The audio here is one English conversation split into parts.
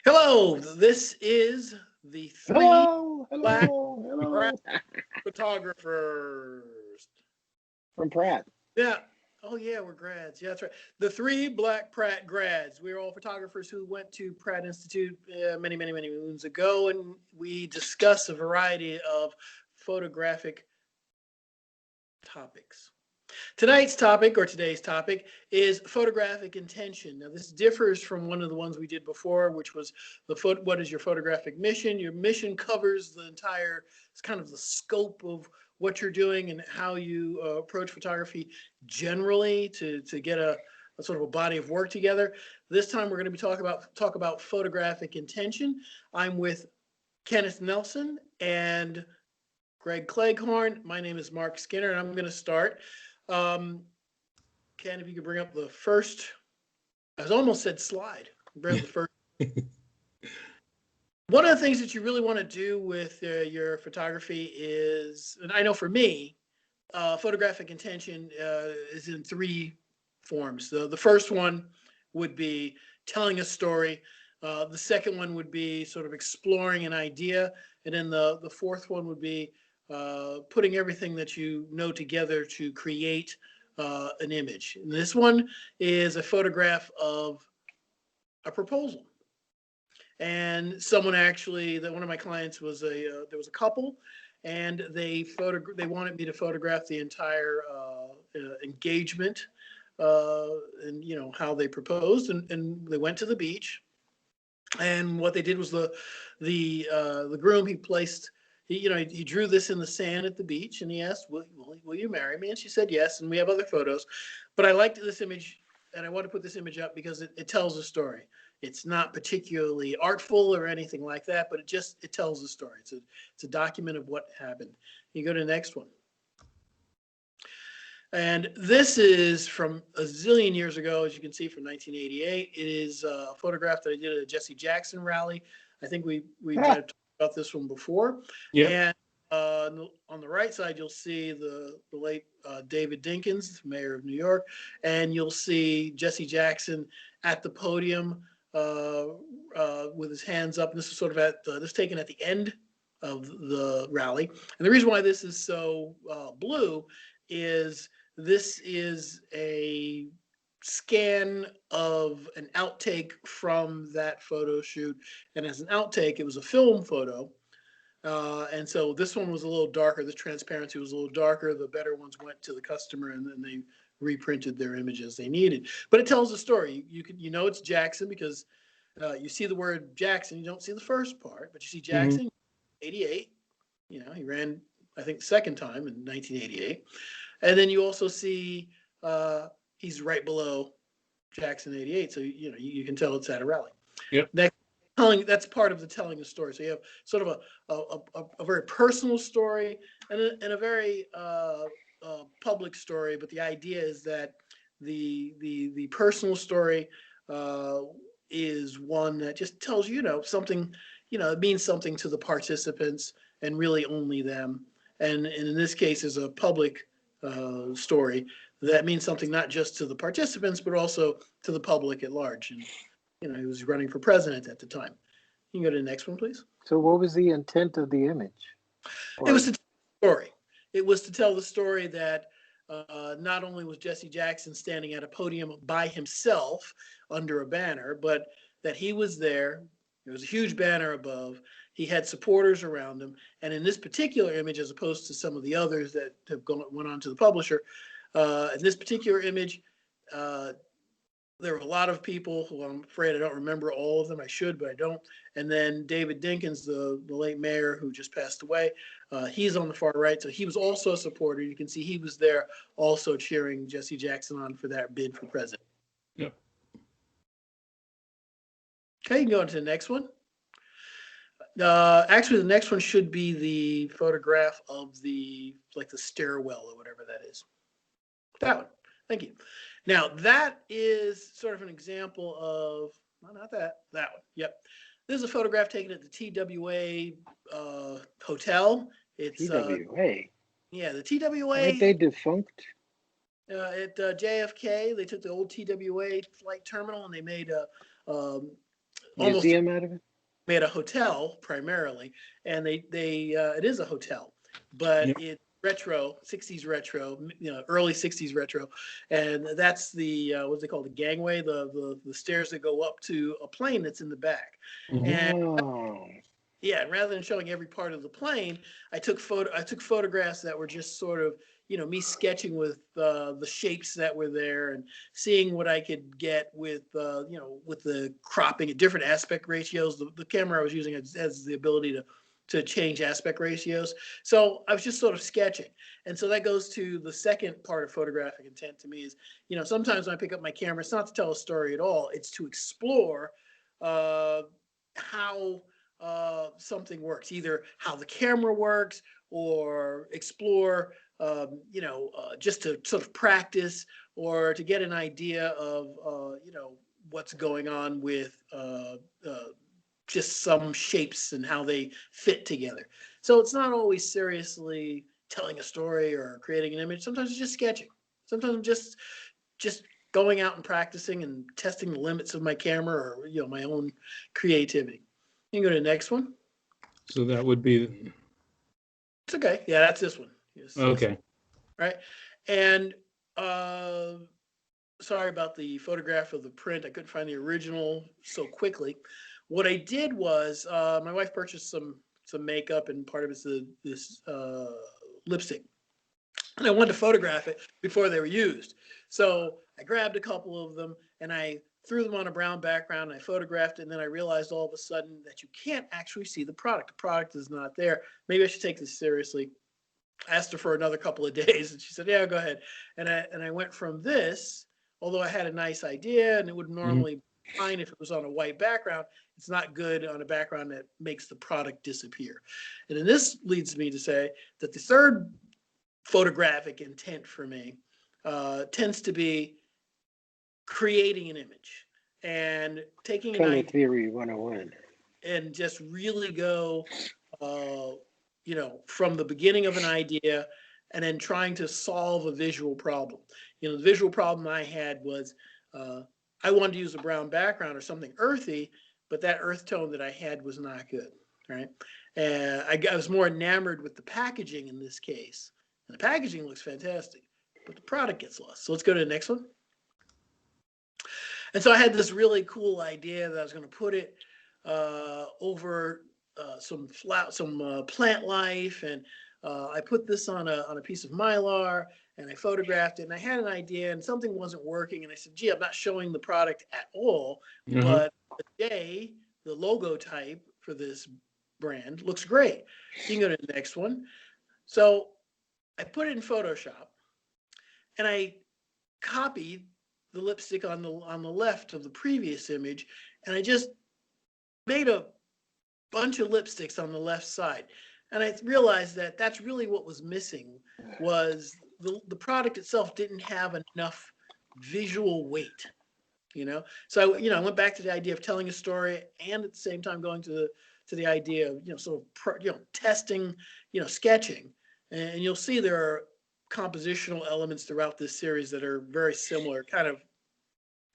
Hello, this is the three black Pratt photographers. From Pratt. Yeah. Oh, yeah, we're grads. Yeah, that's right. The three black Pratt grads. We're all photographers who went to Pratt Institute many moons ago, and we discuss a variety of photographic topics. Today's topic is photographic intention. Now, this differs from one of the ones we did before, which was what is your photographic mission? Your mission covers the entire, it's kind of the scope of what you're doing and how you approach photography generally to get a sort of a body of work together. This time we're going to be talk about photographic intention. I'm with Kenneth Nelson and Greg Cleghorn. My name is Mark Skinner, and I'm going to start. Ken, if you could bring up the first, I almost said slide. Bring up the first. One of the things that you really want to do with your photography is, and I know for me, photographic intention is in three forms. The first one would be telling a story. The second one would be sort of exploring an idea. And then the fourth one would be putting everything that you know together to create an image. And this one is a photograph of a proposal. And someone actually, one of my clients was there was a couple, and they wanted me to photograph the entire engagement, and how they proposed, and they went to the beach, and what they did was the groom, he drew this in the sand at the beach, and he asked, will you marry me? And she said yes, and we have other photos, but I liked this image, and I want to put this image up because it tells a story. It's not particularly artful or anything like that, but it tells a story. It's a document of what happened. You go to the next one. And this is from a zillion years ago, as you can see, from 1988. It is a photograph that I did at a Jesse Jackson rally. I think we might have talked about this one before. Yeah. And on the right side, you'll see the late David Dinkins, mayor of New York, and you'll see Jesse Jackson at the podium with his hands up. And this is sort of this taken at the end of the rally. And the reason why this is so blue is this is a scan of an outtake from that photo shoot. And as an outtake, it was a film photo. And so this one was a little darker. The transparency was a little darker. The better ones went to the customer, and then they reprinted their images they needed. But it tells a story. You know it's Jackson because you see the word Jackson. You don't see the first part, but you see Jackson, 88. He ran, I think, the second time in 1988. And then you also see he's right below Jackson 88. So, you can tell it's at a rally. Yep. That's part of the telling a story. So you have sort of a very personal story and a very public story. But the idea is that the personal story is one that just tells something. It means something to the participants and really only them. And in this case, is a public story that means something not just to the participants but also to the public at large. And he was running for president at the time. You can go to the next one, please. So what was the intent of the image? It was to tell the story. It was to tell the story that not only was Jesse Jackson standing at a podium by himself under a banner, but that he was there. There was a huge banner above. He had supporters around him. And in this particular image, as opposed to some of the others that have went on to the publisher, in this particular image, there were a lot of people who I'm afraid I don't remember all of them. I should, but I don't. And then David Dinkins, the late mayor who just passed away, he's on the far right. So he was also a supporter. You can see he was there also cheering Jesse Jackson on for that bid for president. Yep. Okay, you can go on to the next one. Actually, the next one should be the photograph of the stairwell or whatever that is. That one. Thank you. Now, that is sort of an example of, not that one. Yep. This is a photograph taken at the TWA hotel. It's TWA? Yeah, the TWA. Aren't they defunct? At JFK. They took the old TWA flight terminal and they made a almost Museum out of it? made a hotel primarily, and they it is a hotel, but Yep. it's retro, 60s retro, early 60s retro, and that's the what's it called, the gangway, the stairs that go up to a plane that's in the back, Mhm. and Oh, yeah, rather than showing every part of the plane, I took photographs that were just sort of me sketching with the shapes that were there and seeing what I could get with with the cropping at different aspect ratios. The camera I was using has the ability to change aspect ratios. So I was just sort of sketching, and so that goes to the second part of photographic intent to me is sometimes when I pick up my camera, it's not to tell a story at all; it's to explore how something works, either how the camera works or explore, just to sort of practice or to get an idea of, what's going on with just some shapes and how they fit together. So it's not always seriously telling a story or creating an image. Sometimes it's just sketching. Sometimes I'm just going out and practicing and testing the limits of my camera or my own creativity. You can go to the next one. So that would be It's okay. Yeah, that's this one. Yes, okay. right. And uh, sorry about the photograph of the print. I couldn't find the original so quickly. What I did was my wife purchased some makeup, and part of it's this lipstick, and I wanted to photograph it before they were used. So I grabbed a couple of them and I threw them on a brown background and I photographed it. And then I realized all of a sudden that you can't actually see the product. The product is not there. Maybe I should take this seriously. I asked her for another couple of days and she said, yeah, go ahead. And I went from this, although I had a nice idea and it would Mhm. normally be fine if it was on a white background, it's not good on a background that makes the product disappear. And then this leads me to say that the third photographic intent for me tends to be creating an image and taking an color idea theory 101. and just really go, uh, from the beginning of an idea and then trying to solve a visual problem. The visual problem I had was uh, I wanted to use a brown background or something earthy, but that earth tone that I had was not good. Right. And I was more enamored with the packaging in this case. And the packaging looks fantastic, but the product gets lost. So let's go to the next one. And so I had this really cool idea that I was going to put it over some plant life, and I put this on a piece of mylar, and I photographed it, and I had an idea, and something wasn't working, and I said, "Gee, I'm not showing the product at all, Uh-huh. but the J, the logo type for this brand, looks great." You can go to the next one. So I put it in Photoshop, and I copied the lipstick on the left of the previous image, and I just made a bunch of lipsticks on the left side. And I realized that that's really what was missing was the product itself didn't have enough visual weight, So I went back to the idea of telling a story and at the same time going to the idea of sort of testing, sketching, and you'll see there are compositional elements throughout this series that are very similar. Kind of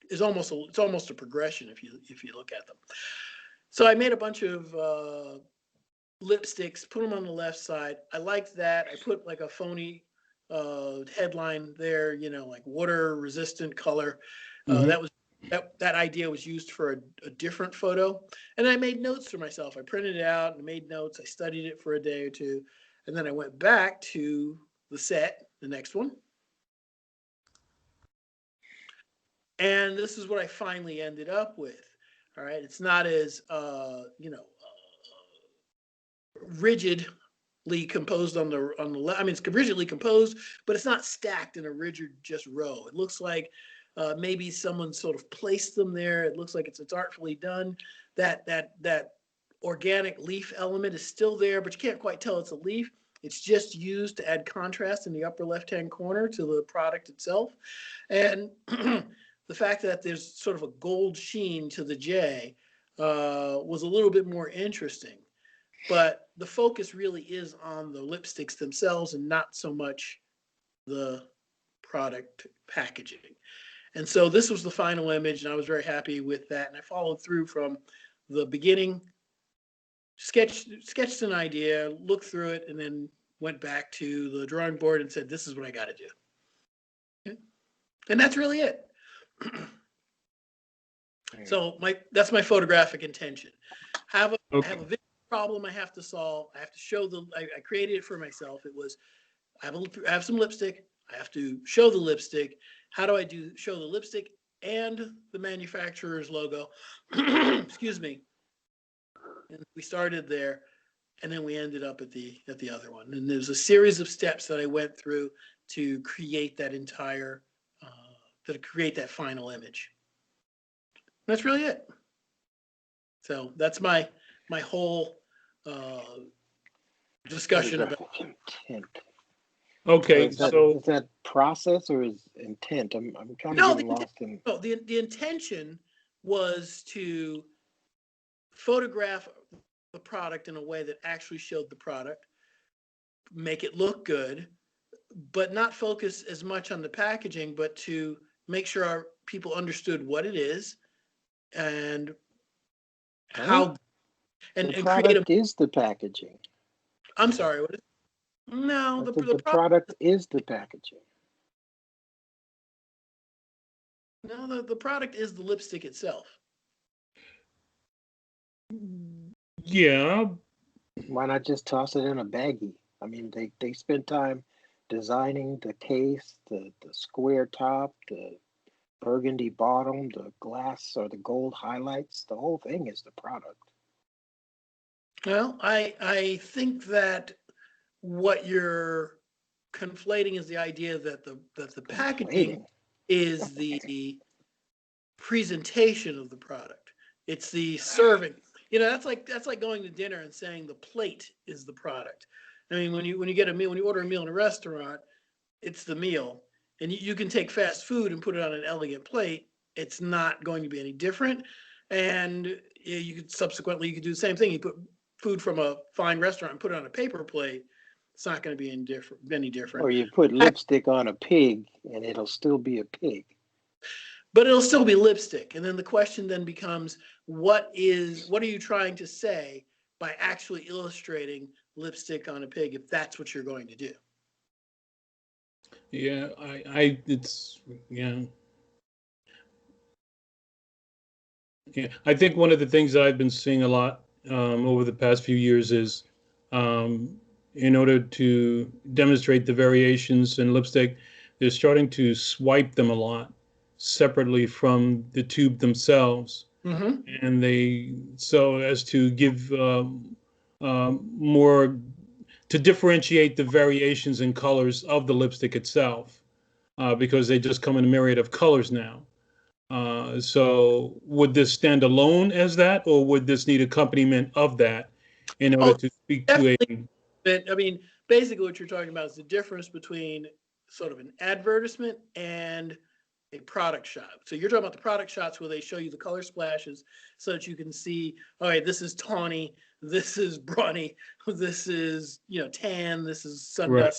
it's almost a progression if you look at them. So I made a bunch of lipsticks, put them on the left side. I liked that. I put like a phony headline there, like water resistant color. Mhm. That idea was used for a different photo. And I made notes for myself. I printed it out and made notes. I studied it for a day or two. And then I went back to the set, the next one. And this is what I finally ended up with. All right. It's not as, rigidly composed on the left. I mean, it's rigidly composed, but it's not stacked in a rigid just row. It looks like maybe someone sort of placed them there. It looks like it's artfully done. That organic leaf element is still there, but you can't quite tell it's a leaf. It's just used to add contrast in the upper left-hand corner to the product itself. And the fact that there's sort of a gold sheen to the J was a little bit more interesting. But the focus really is on the lipsticks themselves and not so much the product packaging. And so this was the final image, and I was very happy with that. And I followed through from the beginning, sketched an idea, looked through it, and then went back to the drawing board and said, this is what I got to do. Okay. And that's really it. So that's my photographic intention. Have a visual problem I have to solve. I have to show I created it for myself. It was, I have some lipstick. I have to show the lipstick. How do I show the lipstick and the manufacturer's logo? Excuse me. And we started there, and then we ended up at the other one. And there's a series of steps that I went through to create that entire, to create that final image. That's really it. So that's my whole discussion about intent. Okay, Is so that process or is intent? I'm kind of getting lost in. No, the intention was to photograph the product in a way that actually showed the product, make it look good, but not focus as much on the packaging, but to make sure our people understood what it is and how and the create product is the packaging. I'm sorry, what is no, The product is the packaging. No, the product is the lipstick itself. yeah, Why not just toss it in a baggie? I mean, they spend time designing the case, the square top, the burgundy bottom, the glass or the gold highlights. The whole thing is the product. Well, I think that what you're conflating is the idea that the packaging is the presentation of the product. It's the serving. You know, that's like going to dinner and saying the plate is the product. I mean, when you get a meal, when you order a meal in a restaurant, it's the meal. And you can take fast food and put it on an elegant plate. It's not going to be any different. And you could do the same thing. You put food from a fine restaurant and put it on a paper plate. It's not going to be any different. Or you put lipstick on a pig and it'll still be a pig. But it'll still be lipstick. And then the question then becomes, what are you trying to say by actually illustrating lipstick on a pig, if that's what you're going to do? yeah, yeah. I think one of the things that I've been seeing a lot over the past few years is, in order to demonstrate the variations in lipstick, they're starting to swipe them a lot separately from the tube themselves. Mm-hmm. And so as to give more, to differentiate the variations in colors of the lipstick itself, because they just come in a myriad of colors now. So would this stand alone as that, or would this need accompaniment of that in order to speak to a... I mean, basically what you're talking about is the difference between sort of an advertisement and a product shot. So you're talking about the product shots where they show you the color splashes so that you can see, all right, this is tawny, this is brawny, this is, tan, this is sundust. Right.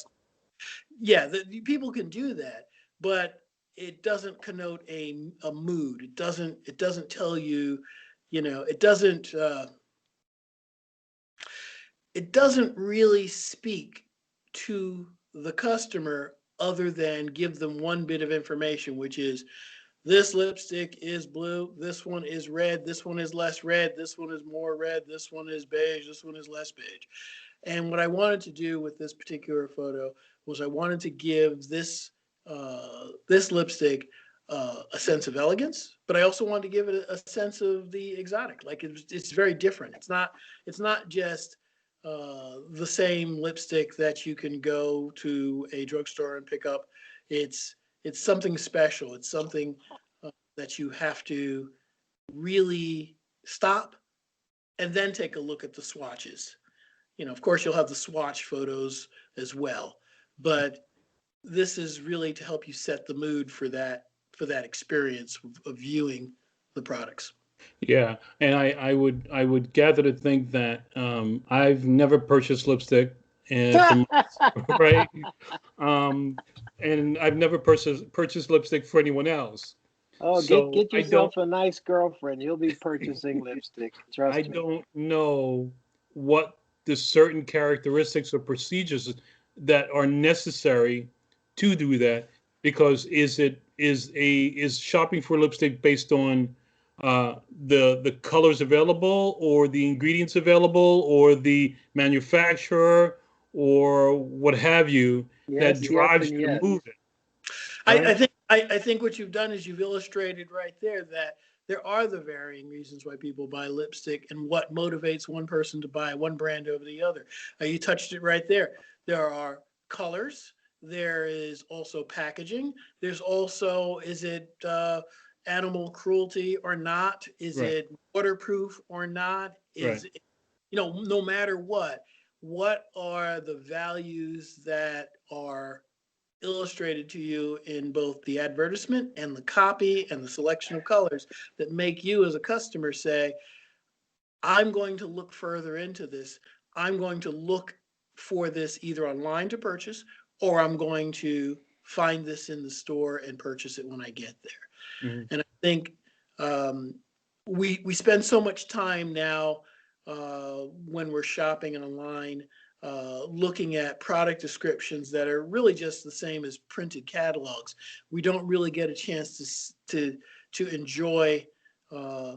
Yeah, people can do that, but it doesn't connote a mood. It doesn't tell you, it doesn't really speak to the customer other than give them one bit of information, which is this lipstick is blue, this one is red, this one is less red, this one is more red, this one is beige, this one is less beige. And what I wanted to do with this particular photo was I wanted to give this lipstick a sense of elegance, but I also wanted to give it a sense of the exotic. Like it's very different. It's not just the same lipstick that you can go to a drugstore and pick up. It's something special. It's something that you have to really stop and then take a look at the swatches. Of course, you'll have the swatch photos as well, but this is really to help you set the mood for that experience of viewing the products. Yeah, and I would gather to think that I've never purchased lipstick, and right, and I've never purchased lipstick for anyone else. Oh, So get yourself a nice girlfriend. You'll be purchasing lipstick. I Trust me. don't know what the certain characteristics or procedures that are necessary to do that, because is shopping for lipstick based on the colors available, or the ingredients available, or the manufacturer, or what have you, that Yes, yes, drives and you to yes. move it, I, right? I think I think what you've done is you've illustrated right there that there are the varying reasons why people buy lipstick and what motivates one person to buy one brand over the other. You touched it right there. There are colors. There is also packaging. There's also, is it animal cruelty or not? Is Right, it waterproof or not? right. Is it, no matter what are the values that are illustrated to you in both the advertisement and the copy and the selection of colors that make you as a customer say, I'm going to look further into this. I'm going to look for this either online to purchase, or I'm going to find this in the store and purchase it when I get there. Mhm. And I think um, we spend so much time now when we're shopping online, looking at product descriptions that are really just the same as printed catalogs. We don't really get a chance to enjoy uh,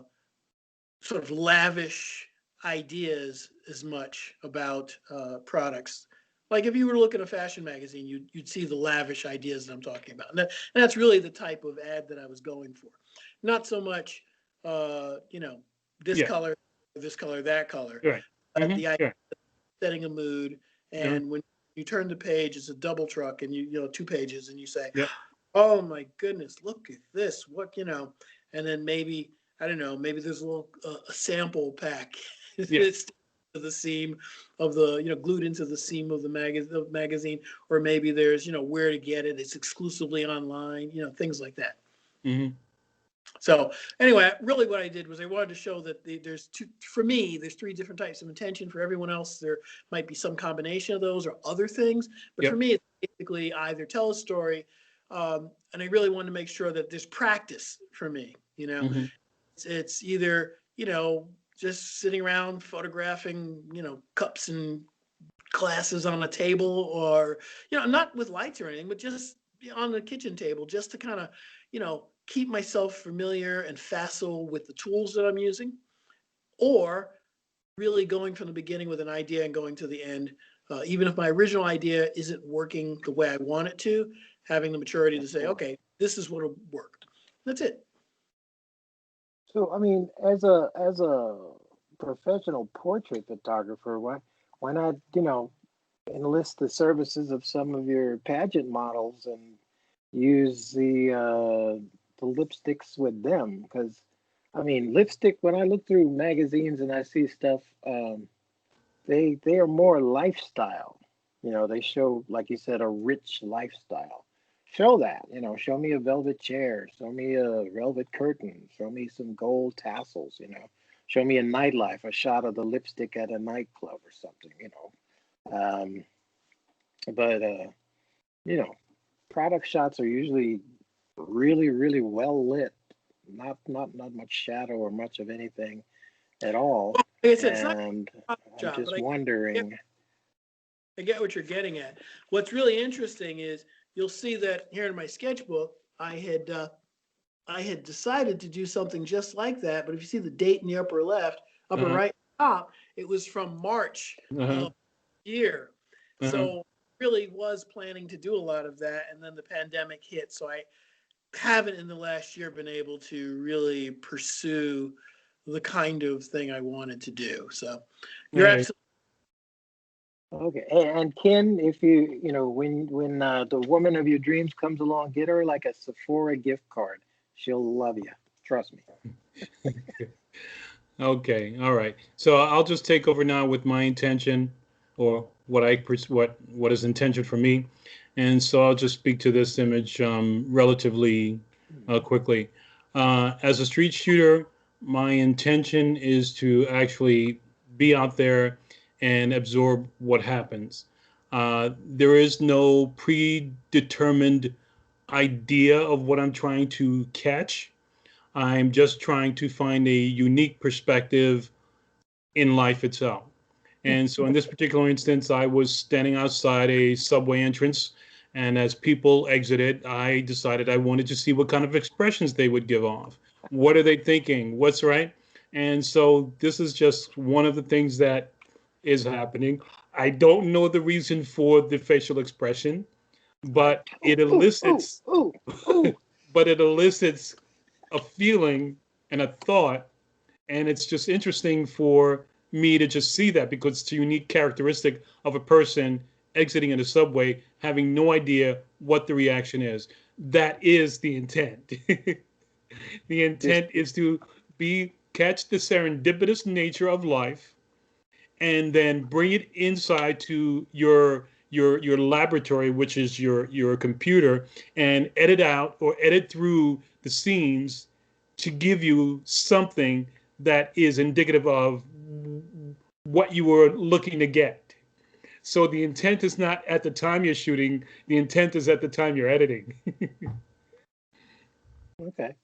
sort of lavish ideas as much about products. Like if you were to look at a fashion magazine, you'd see the lavish ideas that I'm talking about, and that's really the type of ad that I was going for. Not so much, this Yeah, color, this color, that color, right. but the idea Sure. of setting a mood. Yeah, And when you turn the page, it's a double truck, and two pages, and you say, yeah. oh my goodness, look at this. And then maybe, I don't know, maybe there's a little a sample pack Yeah. that's to the seam of the, glued into the seam of the magazine, or maybe there's, where to get it. It's exclusively online, things like that. Hmm. So anyway, really what I did was I wanted to show that there's two, for me, there's three different types of intention. For everyone else, there might be some combination of those or other things. But for Yep. me, it's basically either tell a story, and I really wanted to make sure that there's practice for me. Hmm. It's either, just sitting around photographing, cups and glasses on a table, or, not with lights or anything, but just on the kitchen table, just to kind of, keep myself familiar and facile with the tools that I'm using, or really going from the beginning with an idea and going to the end. Even if my original idea isn't working the way I want it to, having the maturity to say, okay, this is what'll work. That's it. So, I mean, as a professional portrait photographer, why not, enlist the services of some of your pageant models and use the lipsticks with them? Because I mean, lipstick. When I look through magazines and I see stuff, they are more lifestyle. They show, like you said, a rich lifestyle. Show that. Show me a velvet chair. Show me a velvet curtain. Show me some gold tassels. Show me a nightlife, a shot of the lipstick at a nightclub or something. But you know, product shots are usually really, really well lit. Not much shadow or much of anything at all. Like I said, it's not And a I'm job, but just get, wondering. I get what you're getting at. What's really interesting is you'll see that here in my sketchbook, I had decided to do something just like that. But if you see the date in the upper left, upper Uh-huh. right top, it was from March Uh-huh. of the year. Uh-huh. So really was planning to do a lot of that. And then the pandemic hit. So I haven't in the last year been able to really pursue the kind of thing I wanted to do. So you're Hey. absolutely Okay, and Ken, if when the woman of your dreams comes along, get her like a Sephora gift card. She'll love you. Trust me. Okay. All right. So I'll just take over now with my intention, or what is intention for me, and so I'll just speak to this image relatively quickly. As a street shooter, my intention is to actually be out there and absorb what happens. There is no predetermined idea of what I'm trying to catch. I'm just trying to find a unique perspective in life itself. And so in this particular instance, I was standing outside a subway entrance. And as people exited, I decided I wanted to see what kind of expressions they would give off. What are they thinking? What's right? And so this is just one of the things that is happening. I don't know the reason for the facial expression, but it elicits, but it elicits a feeling and a thought. And it's just interesting for me to just see that because it's a unique characteristic of a person exiting in a subway, having no idea what the reaction is. That is the intent. The intent is to catch the serendipitous nature of life and then bring it inside to your laboratory, which is your computer, and edit out or edit through the scenes to give you something that is indicative of what you were looking to get. So the intent is not at the time you're shooting, the intent is at the time you're editing. Okay.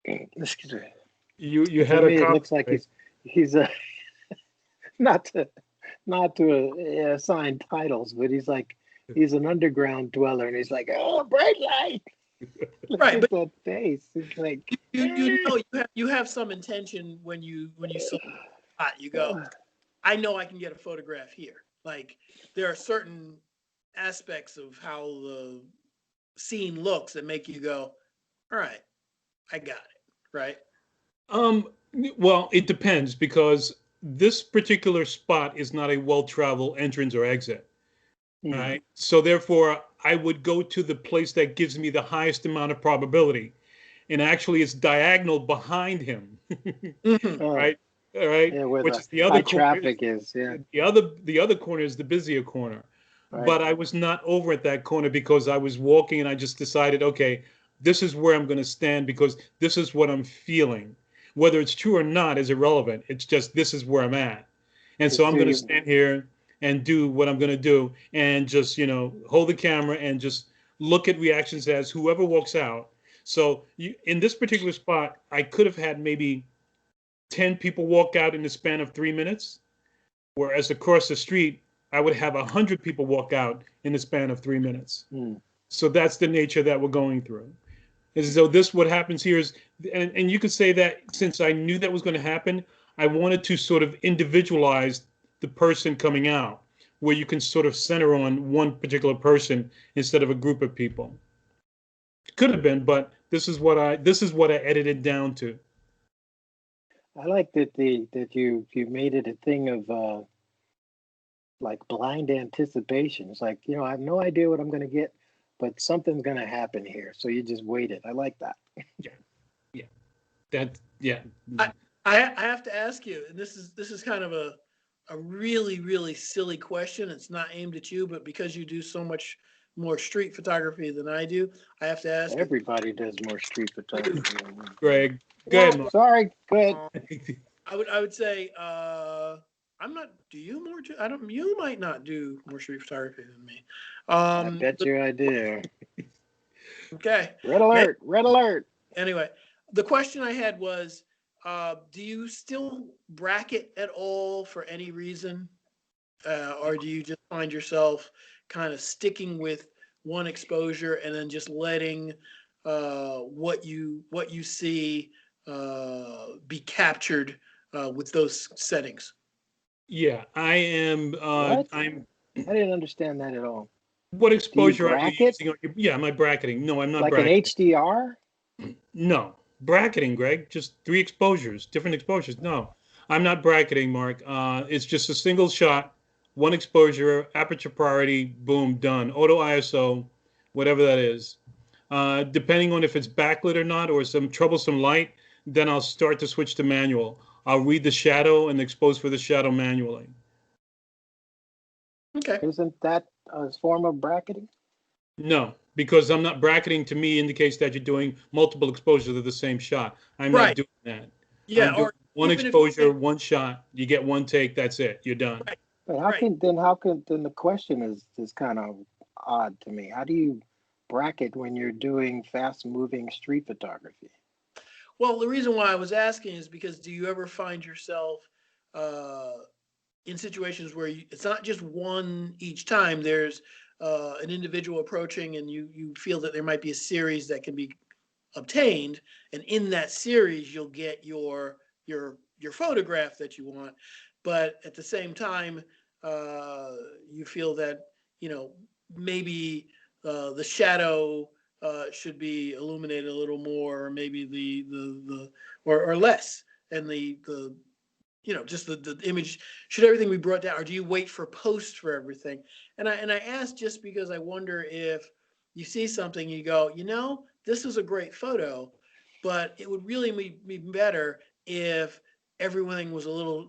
Excuse me. You had To a me, it comment, looks like right? he's not to assign titles, but he's an underground dweller, and he's like, oh, bright light. Look Right, at but that face. It's like you know you have some intention when you select a shot. You go, I know I can get a photograph here. Like there are certain aspects of how the scene looks that make you go, all right, I got it. Right. Um, well, it depends because this particular spot is not a well-traveled entrance or exit. Right. So therefore, I would go to the place that gives me the highest amount of probability. And actually, it's diagonal behind him. Mm-hmm. Right. All right. yeah, where Which the is the other high corner. traffic is. Yeah, The other corner is the busier corner. right. But I was not over at that corner because I was walking and I just decided, okay, this is where I'm going to stand because this is what I'm feeling. Whether it's true or not is irrelevant. It's just this is where I'm at. And so I'm going to stand here and do what I'm going to do and just, hold the camera and just look at reactions as whoever walks out. So in this particular spot, I could have had maybe 10 people walk out in the span of 3 minutes, whereas across the street, I would have 100 people walk out in the span of 3 minutes. So that's the nature that we're going through. And so this, what happens here is, and you could say that since I knew that was going to happen, I wanted to sort of individualize the person coming out, where you can sort of center on one particular person instead of a group of people. Could have been, but this is what I edited down to. I like that you made it a thing of like blind anticipation. It's like, I have no idea what I'm going to get, but something's going to happen here. So you just waited. I like that. Yeah. I have to ask you, and this is kind of a really, really silly question. It's not aimed at you, but because you do so much more street photography than I do, I have to ask Everybody does more street photography than me. Greg, go ahead, Mark. Sorry, go ahead. I would say I'm not. Do you more? I don't. You might not do more street photography than me. I bet you I do. Okay. Red alert! Red alert! Anyway, the question I had was, do you still bracket at all for any reason, or do you just find yourself kind of sticking with one exposure and then just letting what you see be captured with those settings? Yeah, I am. What? I didn't understand that at all. What exposure are you bracket? using? Yeah, am I bracketing? No, I'm not Like bracketing. an HDR? No, bracketing, Greg. Just 3 exposures, different exposures. No, I'm not bracketing, Mark. It's just a single shot, one exposure, aperture priority, boom, done. Auto ISO, whatever that is. Depending on if it's backlit or not, or some troublesome light, then I'll start to switch to manual. I'll read the shadow and expose for the shadow manually. Okay. Isn't that a form of bracketing? No, because I'm not bracketing. To me, indicates that you're doing multiple exposures of the same shot. I'm Right. not doing that. Yeah, I'm doing or one even if exposure, one shot. You get one take. That's it. You're done. Right. But Right. then the question is kind of odd to me. How do you bracket when you're doing fast moving street photography? Well, the reason why I was asking is because do you ever find yourself uh, in situations where it's not just one each time? There's an individual approaching, and you feel that there might be a series that can be obtained, and in that series you'll get your photograph that you want, but at the same time you feel that you know maybe the shadow should be illuminated a little more, or maybe the or less, and the just the image, should everything be brought down, or do you wait for post for everything? And I asked just because I wonder if you see something, you go, this is a great photo, but it would really be better if everything was a little,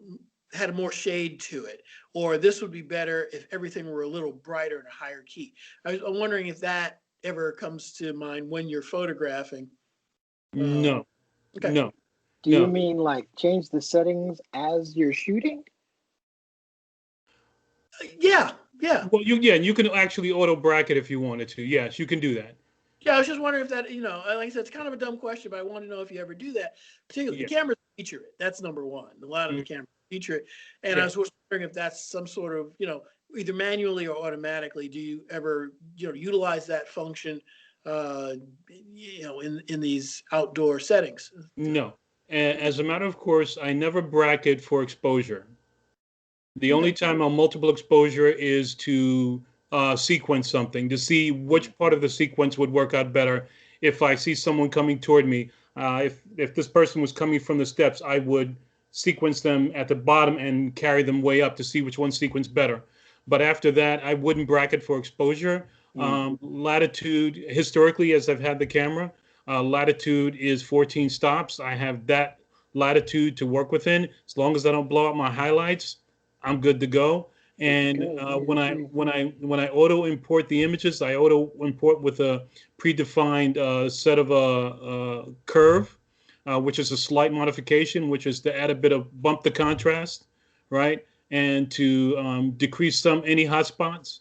had more shade to it, or this would be better if everything were a little brighter and a higher key. I'm wondering if that ever comes to mind when you're photographing. No, Okay. no, Do you no. mean like change the settings as you're shooting? Yeah, yeah. Well, yeah, and you can actually auto bracket if you wanted to. Yes, you can do that. Yeah, I was just wondering if that, like I said, it's kind of a dumb question, but I want to know if you ever do that. Particularly, the Yeah. cameras feature it. That's number one. A lot of the Mm, cameras feature it, and I yeah. was just wondering if that's some sort of, either manually or automatically. Do you ever, utilize that function, uh, in these outdoor settings? No. As a matter of course, I never bracket for exposure. The Okay. only time on multiple exposure is to sequence something, to see which part of the sequence would work out better. If I see someone coming toward me, if this person was coming from the steps, I would sequence them at the bottom and carry them way up to see which one sequence better. But after that, I wouldn't bracket for exposure. Mm. Latitude, historically, as I've had the camera, latitude is 14 stops. I have that latitude to work within. As long as I don't blow out my highlights, I'm good to go. And Okay, I when I agree. auto import the images, I auto import with a predefined set of a curve, which is a slight modification, which is to add a bit of bump the contrast, right, and to decrease any hotspots.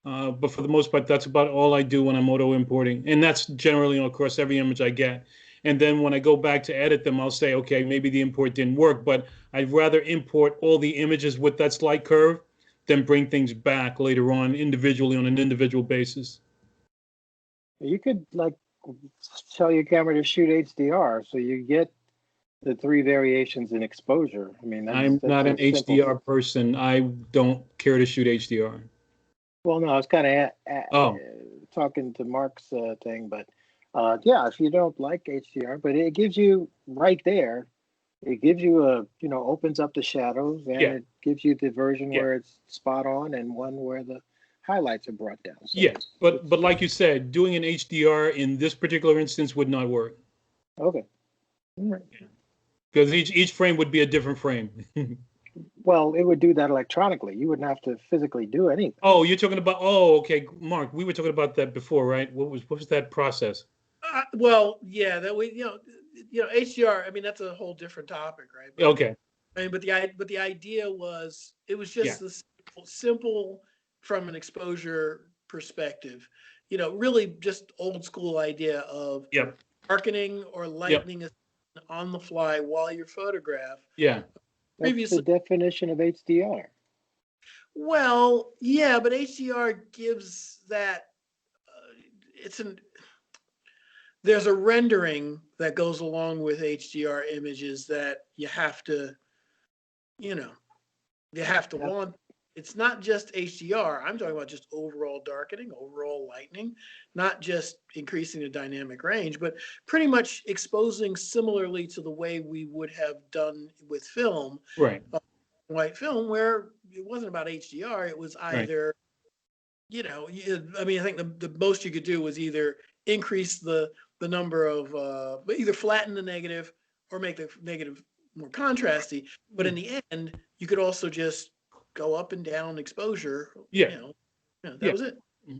But for the most part, that's about all I do when I'm auto importing, and that's generally across every image I get. And then when I go back to edit them, I'll say, okay, maybe the import didn't work, but I'd rather import all the images with that slight curve than bring things back later on individually on an individual basis. You could like tell your camera to shoot HDR, so you get the three variations in exposure. I mean, I'm that's not a an simple. HDR person. I don't care to shoot HDR. Well, no, I was kind of Oh, talking to Mark's thing, but yeah, if you don't like HDR, but it gives you right there. It gives you opens up the shadows, and yeah, it gives you the version yeah, where it's spot on and one where the highlights are brought down. So yes. But it's like you said, doing an HDR in this particular instance would not work okay. All right. because each frame would be a different frame. Well, it would do that electronically. You wouldn't have to physically do anything. Oh, you're talking about, oh, okay, Mark, we were talking about that before, right? What was that process? Well, yeah, that we, HDR. I mean, that's a whole different topic, right? But Okay, I mean, but the idea was, it was yeah, just this simple from an exposure perspective. Really just old school idea of yep, darkening or yep, lightening on the fly while you photograph. yeah, That's the Previously, definition of HDR. well, yeah, but HDR gives that. It's an There's a rendering that goes along with HDR images that you know, you have to Yep. want. It's not just HDR. I'm talking about just overall darkening, overall lightening, not just increasing the dynamic range, but pretty much exposing similarly to the way we would have done with film, right, uh, white film, where it wasn't about HDR. It was right, either, I mean, I think the most you could do was either increase the number of, either flatten the negative or make the negative more contrasty. But in the end, you could also just go up and down exposure. yeah, That yeah, was it.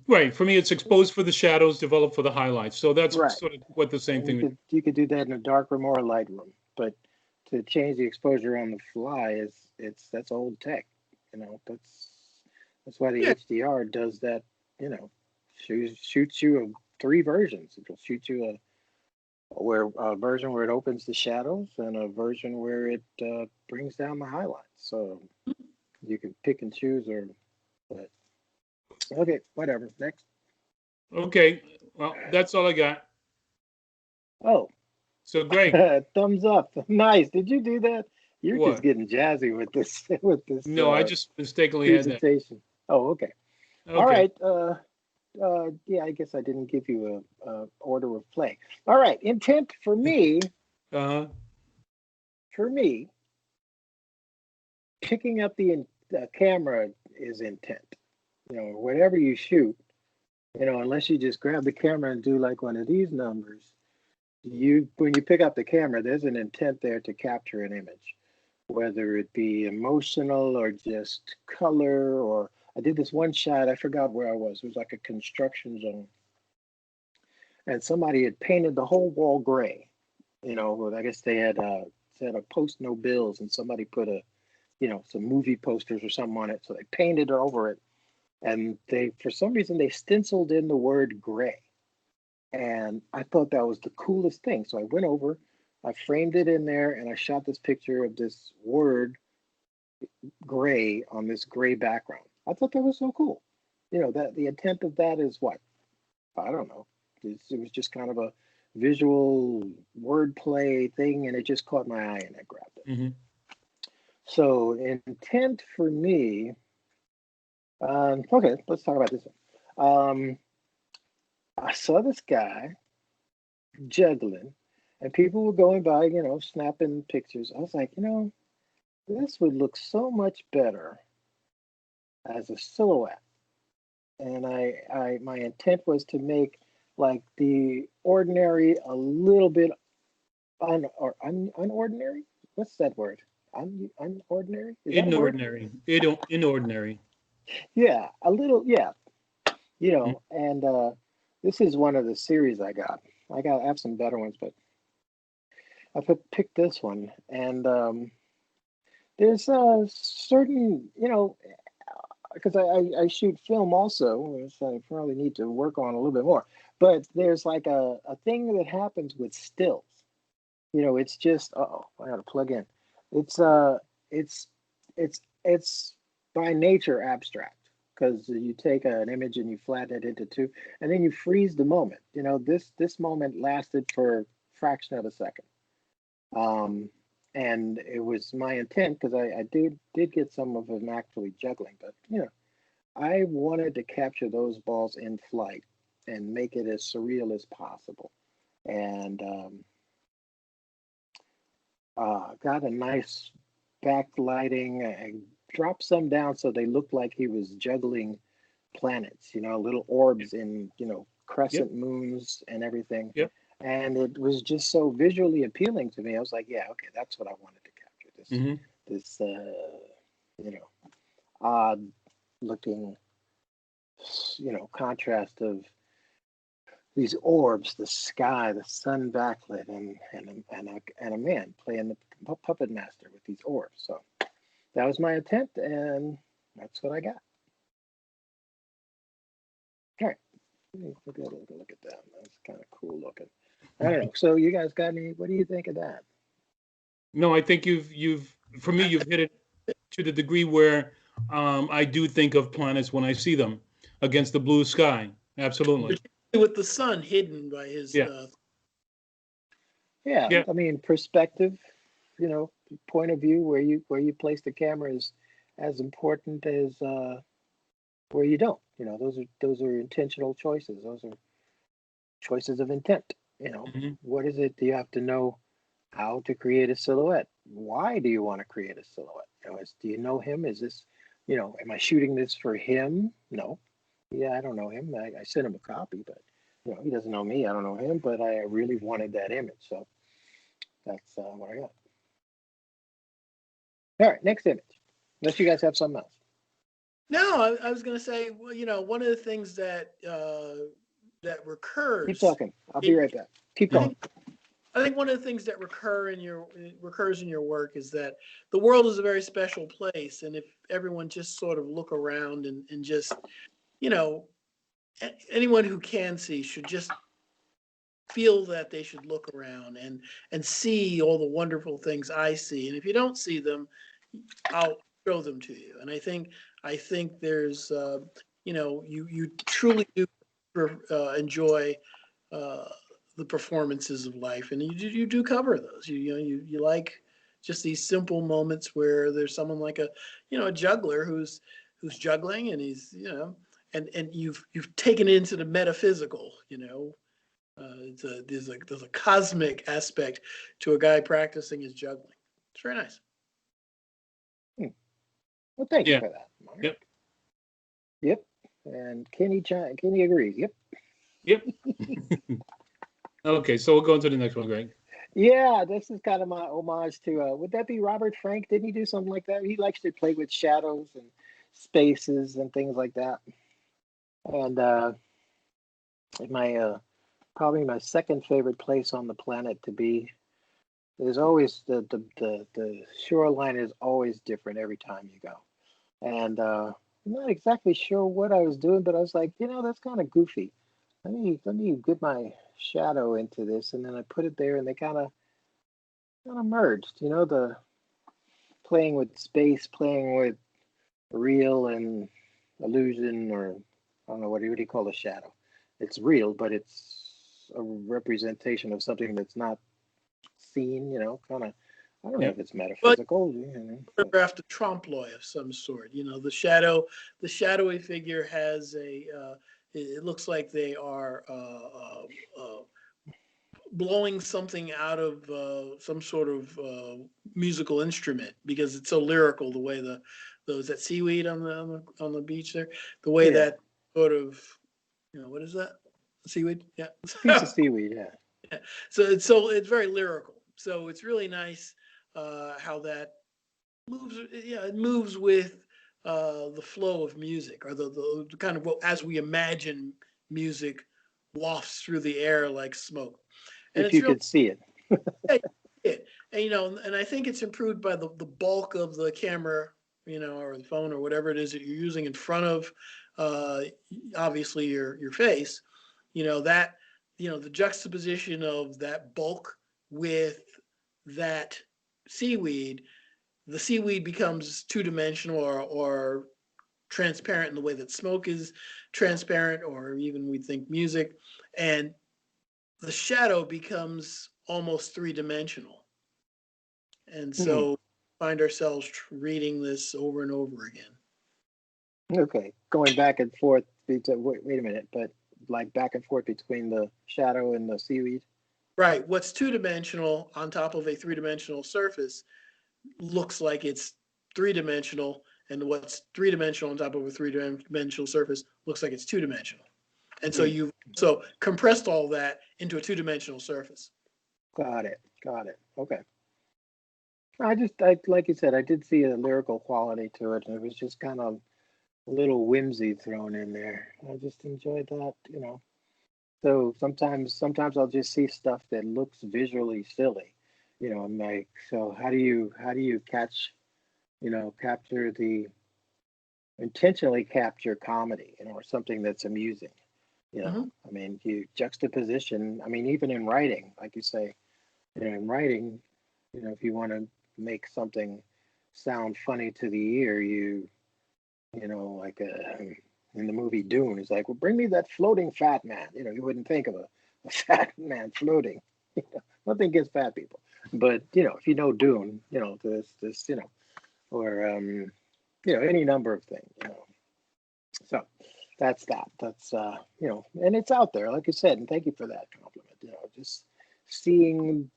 right. For me, it's exposed for the shadows, developed for the highlights. So that's Right. sort of what the same And you thing. could you could do that in a dark room or a light room. But to change the exposure on the fly that's old tech. That's why the Yeah. HDR does that. Shoots you three versions. It'll shoot you a version where it opens the shadows and a version where it brings down the highlights. So you can pick and choose, but okay, whatever. Next. Okay. Well, that's all I got. Oh, So, Greg, thumbs up. Nice. Did you do that? You're just what? getting jazzy with this with this No, I just mistakenly had that. presentation. Oh, okay. All Okay. right. Yeah, I guess I didn't give you a order of play. All right. Intent for me, Uh-huh. picking up the camera is intent. Whatever you shoot, unless you just grab the camera and do like one of these numbers, when you pick up the camera, there's an intent there to capture an image, whether it be emotional or just color. Or I did this one shot, I forgot where I was. It was like a construction zone, and somebody had painted the whole wall gray. I guess they had said a post no bills, and somebody put some movie posters or something on it, so they painted over it, and they, for some reason, they stenciled in the word gray. And I thought that was the coolest thing. So I went over, I framed it in there, and I shot this picture of this word gray on this gray background. I thought that was so cool. That the intent of that is what? I don't know. It was just kind of a visual wordplay thing, and it just caught my eye, and I grabbed it. Mm-hmm. So intent for me, okay, let's talk about this one. I saw this guy juggling, and people were going by, snapping pictures. I was like, this would look so much better as a silhouette. And my intent was to make like the ordinary a little bit unordinary. What's that word? Unordinary? Is that a word? Inordinary. Inordinary. Yeah, a little. Yeah, Mm-hmm. And this is one of the series I got. I have some better ones, but I picked this one, and there's a certain, because I shoot film also, which I probably need to work on a little bit more. But there's like a thing that happens with stills. It's just, I gotta plug in. It's it's it's by nature abstract, because you take an image and you flatten it into two, and then you freeze the moment. This moment lasted for a fraction of a second. And it was my intent, because I did get some of them actually juggling, but I wanted to capture those balls in flight and make it as surreal as possible. And got a nice backlighting. I dropped some down so they looked like he was juggling planets, little orbs in, crescent moons and everything. Yep. And it was just so visually appealing to me. I was like, yeah, okay, that's what I wanted to capture. Mm-hmm. This odd looking, contrast of these orbs, the sky, the sun backlit, and a man playing the puppet master with these orbs. So that was my intent, and that's what I got. All right, look at that. That's kind of cool looking. I don't know. So you guys got any? What do you think of that? No, I think for me, you've hit it to the degree where I do think of planets when I see them against the blue sky. Absolutely. With the sun hidden by his. Yeah. Yeah, Yeah. I mean, perspective, point of view, where you place the camera is as important as where you don't. Those are intentional choices. Those are choices of intent. Mm-hmm. What is it? Do you have to know how to create a silhouette? Why do you want to create a silhouette? Do you know him? Is this, am I shooting this for him? No. Yeah, I don't know him. I sent him a copy, but he doesn't know me. I don't know him, but I really wanted that image, so that's what I got. All right, next image. Unless you guys have something else. No, I was going to say, well, one of the things that Keep recurs. talking. I'll be right back. Keep I going. think I think one of the things that recurs in your work is that the world is a very special place, and if everyone just sort of look around and just, you know, anyone who can see should just feel that they should look around and see all the wonderful things I see. And if you don't see them, I'll show them to you. And I think there's you truly do enjoy uh, the performances of life, and you do cover those. You like just these simple moments where there's someone like a juggler who's juggling, and he's and you've taken it into the metaphysical. There's a cosmic aspect to a guy practicing his juggling. It's very nice. Well, thank you Yeah. for that, Mark. Yep. Yep. And Kenny agrees. Yep. Yep. Okay, so we'll go into the next one, Greg. Yeah, this is kind of my homage to, would that be Robert Frank? Didn't he do something like that? He likes to play with shadows and spaces and things like that. And my probably my second favorite place on the planet to be. There's always the shoreline is always different every time you go. And I'm not exactly sure what I was doing, but I was like, that's kind of goofy. Let me get my shadow into this, and then I put it there, and they kind of merged. The playing with space, playing with real and illusion, or I don't know what do you call a shadow. It's real, but it's a representation of something that's not seen. Kind of. I don't know Yeah. if it's metaphysical. Photographed a trompe l'oeil of some sort. The shadowy figure has it looks like they are blowing something out of some sort of musical instrument because it's so lyrical. The way those that seaweed on the beach there, the way that sort of what is that seaweed? Yeah, Piece of seaweed. Yeah. yeah. So it's very lyrical. So it's really nice how that moves. Yeah, it moves with the flow of music, or the kind of as we imagine music wafts through the air like smoke, and If it's you real. could see it. It and I think it's improved by the bulk of the camera, or the phone or whatever it is that you're using in front of, uh, obviously your face. That the juxtaposition of that bulk with that seaweed. The seaweed becomes two-dimensional or transparent in the way that smoke is transparent, or even we think music, and the shadow becomes almost three-dimensional. And Hmm. so find ourselves reading this over and over again. Okay, going back and forth. Wait a minute, but like back and forth between the shadow and the seaweed. Right. What's two-dimensional on top of a three-dimensional surface looks like it's three-dimensional, and what's three-dimensional on top of a three-dimensional surface looks like it's two-dimensional. And so Hmm. you've compressed all that into a two-dimensional surface. Got it. Got it. Okay. Like you said, I did see a lyrical quality to it, and it was just kind of a little whimsy thrown in there. I just enjoyed that. So sometimes I'll just see stuff that looks visually silly. I'm like, so how do you capture the intentionally capture comedy, or something that's amusing. Mm-hmm. I mean, you juxtaposition. I mean, even in writing, like you say, in writing, if you want to make something sound funny to the ear, like in the movie Dune, it's like, well, bring me that floating fat man. You wouldn't think of a fat man floating. Nothing against fat people, but if you know Dune, this, or any number of things. So that's that. That's and it's out there, like you said, and thank you for that compliment. Just seeing,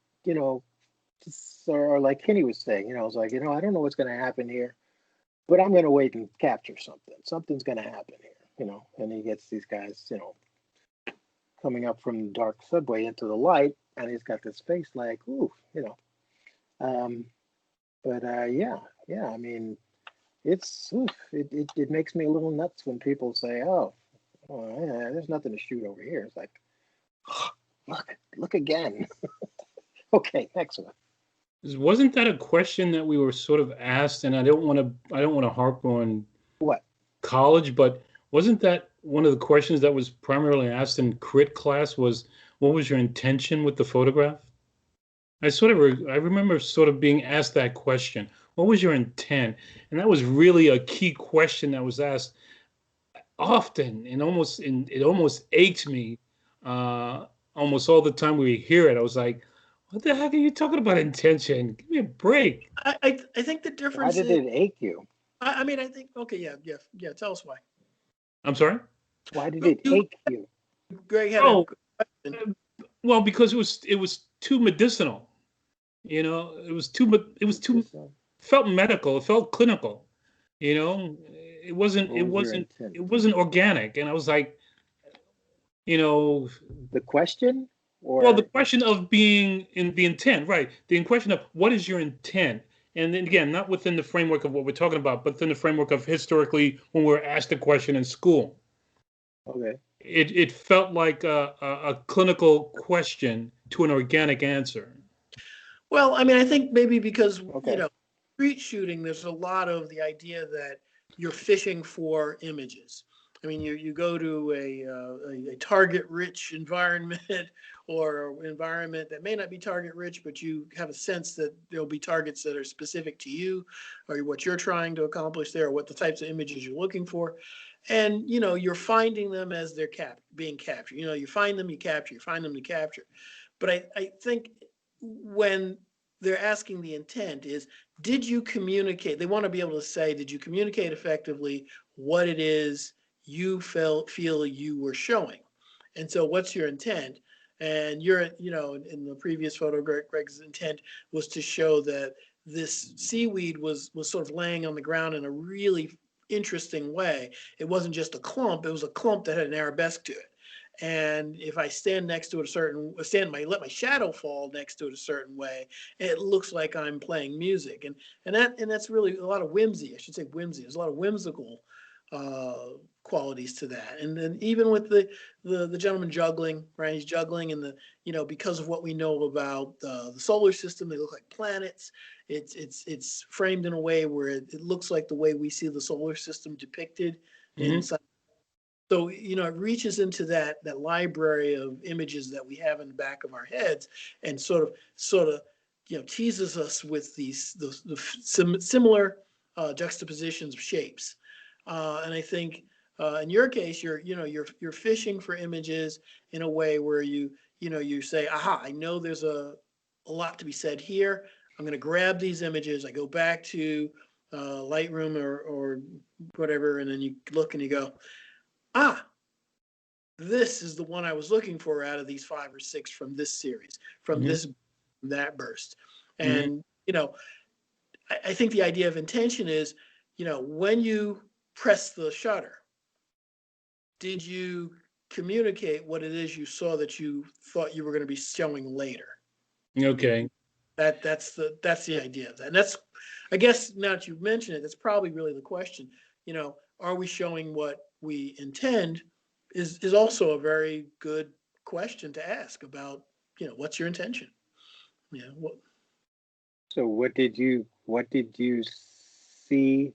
or like Kenny was saying, I was like, I don't know what's going to happen here, but I'm going to wait and capture something. Something's going to happen here, and he gets these guys, coming up from the dark subway into the light, and he's got this face like, ooh, um, but yeah, I mean, it makes me a little nuts when people say, oh, yeah, there's nothing to shoot over here. It's like, look again. Okay, excellent. Wasn't that a question that we were sort of asked? And I don't want to harp on What? college, but wasn't that one of the questions that was primarily asked in crit class was what was your intention with the photograph? I remember sort of being asked that question. What was your intent? And that was really a key question that was asked often and it almost aches me almost all the time we hear it. I was like, what the heck are you talking about intention? Give me a break. I think the Why difference did is, it ache you? I mean, I think, okay, yeah. Tell us why. I'm sorry? Why did Well, it ache you? Greg had a Oh, question. well, because it was too medicinal. It was too Medicinal. felt medical, it felt clinical. It wasn't What it was your wasn't intent? it wasn't organic. And I was like, you know, The question, well, the or question of being in the intent, right? The question of what is your intent? And then again, not within the framework of what we're talking about, but within the framework of historically when we were asked a question in school. okay? It felt like a clinical question to an organic answer. Well, I mean, I think maybe because, Okay. street shooting, there's a lot of the idea that you're fishing for images. I mean, you go to a target rich environment or an environment that may not be target rich, but you have a sense that there'll be targets that are specific to you or what you're trying to accomplish there, or what the types of images you're looking for. And, you're finding them as they're being captured. You find them, you capture, you find them, you capture. But I think when they're asking the intent is, did you communicate? They want to be able to say, did you communicate effectively what it is you feel you were showing? And so what's your intent? And in the previous photo, Greg's intent was to show that this seaweed was sort of laying on the ground in a really interesting way. It wasn't just a clump, it was a clump that had an arabesque to it. And if I stand next to it let my shadow fall next to it a certain way, it looks like I'm playing music. And that's really a lot of whimsy. I should say whimsy. There's a lot of whimsical qualities to that. And then even with the gentleman juggling, right? He's juggling, and because of what we know about the solar system, they look like planets. It's framed in a way where it looks like the way we see the solar system depicted in. Hmm. So, it reaches into that library of images that we have in the back of our heads, and sort of, teases us with some similar juxtapositions of shapes. And I think in your case, you're fishing for images in a way where you say, aha, I know there's a lot to be said here. I'm going to grab these images. I go back to Lightroom or whatever, and then you look and you go, ah, this is the one I was looking for out of these 5 or 6 from this series, from Hmm. that burst. Hmm. And, I think the idea of intention is, when you press the shutter, did you communicate what it is you saw that you thought you were going to be showing later? Okay. That's the idea of that. And that's, I guess, now that you've mentioned it, that's probably really the question. Are we showing what we intend? Is also a very good question to ask about. What's your intention? What, So what did you see,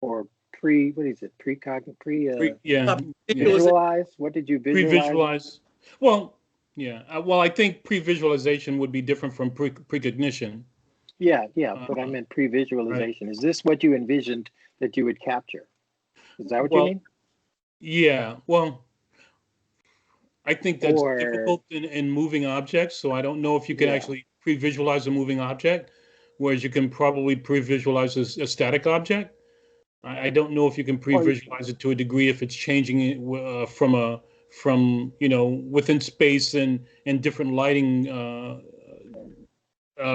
or what is it? Yeah. Yeah. visualization. Visualize? What did you visualize? Pre-visualize. Well, yeah. Well, I think pre-visualization would be different from precognition. Yeah, yeah, but I Uh, meant right. pre-visualization. Is this what you envisioned that you would capture? Is that what you Well, mean? yeah. Well, I think that's Or difficult in moving objects. So I don't know if you can yeah. actually pre-visualize a moving object, whereas you can probably pre-visualize a static object. I don't know if you can Or pre-visualize it to a degree if it's changing it from within space and different lighting well,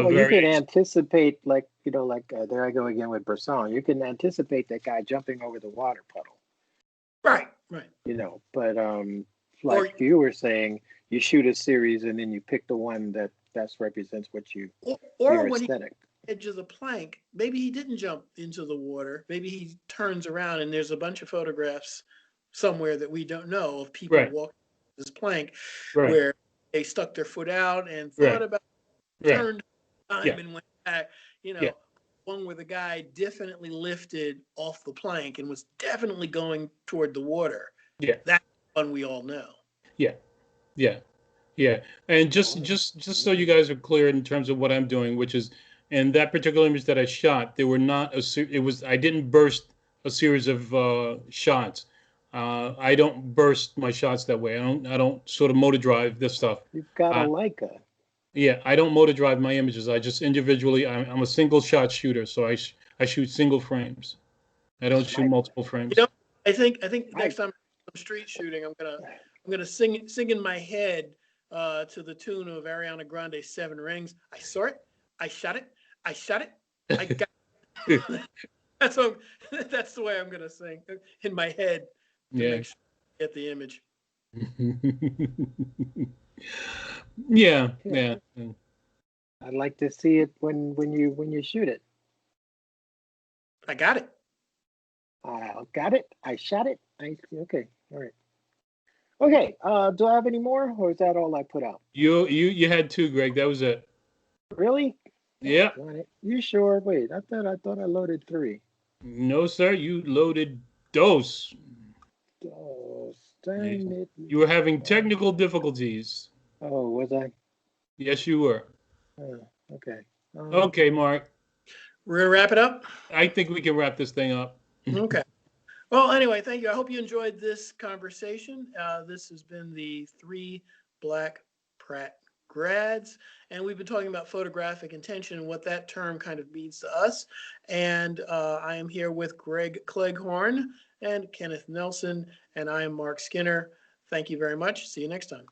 you can variations. anticipate, like, there I go again with Bresson. You can anticipate that guy jumping over the water puddle, Right, right. But Or like you were saying, you shoot a series and then you pick the one that represents what or your when he aesthetic. edges a plank, maybe he didn't jump into the water. Maybe he turns around and there's a bunch of photographs somewhere that we don't know of people Right, walking this plank right, where they stuck their foot out and thought right. about. Right. turned time Yeah. and went back. You Yeah. know, one where the guy definitely lifted off the plank and was definitely going toward the water. Yeah. That's one we all know. Yeah. Yeah. Yeah. And Oh, just so you guys are clear in terms of what I'm doing, which is, in that particular image that I shot, there were not it was, I didn't burst a series of shots. I don't burst my shots that way. I don't sort of motor drive this stuff. you've got a Uh, Leica. yeah, I don't motor drive my images. I just individually, I'm a single shot shooter, so I shoot single frames. I don't shoot I, multiple You frames. know, I think I, next time I'm street shooting, I'm gonna sing in my head to the tune of Ariana Grande's Seven Rings. I saw it, I shot it, I shot it, I got it. That's what, that's the way I'm gonna sing in my head to Yeah. make sure I get the image. Yeah, yeah, yeah. I'd like to see it when you shoot it. I got it. I got it. I shot it. Okay. All right. Okay. Do I have any more, or is that all I put out? You had two, Greg. That was it. Really? Yeah. Got it. You sure? Wait, I thought I loaded 3. No, sir. You loaded dos. Oh, You dang it. you were having technical difficulties. Oh, was I? Yes, you were. Okay. Okay, Mark. We're gonna wrap it up. I think we can wrap this thing up. Okay. Well, anyway, thank you. I hope you enjoyed this conversation. This has been the 3 Black Pratt grads, and we've been talking about photographic intention and what that term kind of means to us. And I am here with Greg Cleghorn and Kenneth Nelson, and I am Mark Skinner. Thank you very much. See you next time.